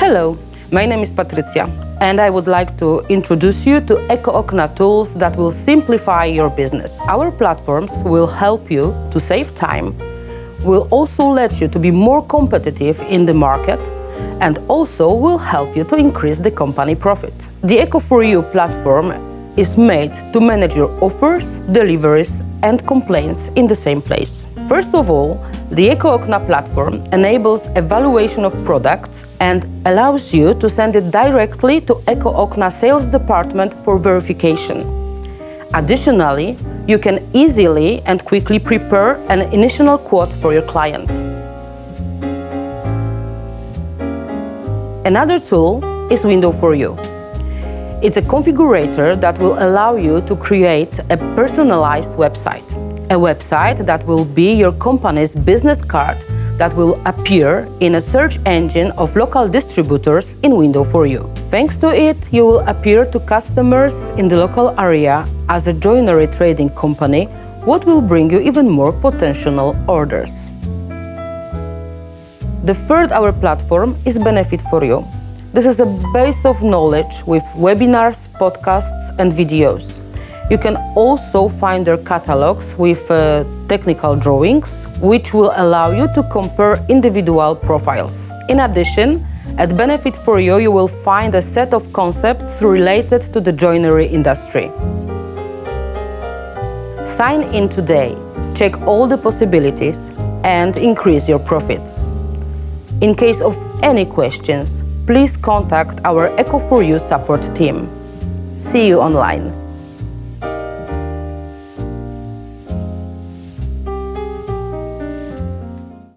Hello, my name is Patricia, and I would like to introduce you to Eko-Okna tools that will simplify your business. Our platforms will help you to save time, will also let you to be more competitive in the market, and also will help you to increase the company profit. The Eko4u platform is made to manage your offers, deliveries, and complaints in the same place. First of all, the Eko-Okna platform enables evaluation of products and allows you to send it directly to Eko-Okna sales department for verification. Additionally, you can easily and quickly prepare an initial quote for your client. Another tool is window4u. It's a configurator that will allow you to create a personalized website. A website that will be your company's business card that will appear in a search engine of local distributors in window4u. Thanks to it, you will appear to customers in the local area as a joinery trading company, what will bring you even more potential orders. The third our platform is benefit4u. This is a base of knowledge with webinars, podcasts, and videos. You can also find their catalogs with technical drawings, which will allow you to compare individual profiles. In addition, at benefit4u you will find a set of concepts related to the joinery industry. Sign in today, check all the possibilities, and increase your profits. In case of any questions, please contact our Eko4u support team. See you online.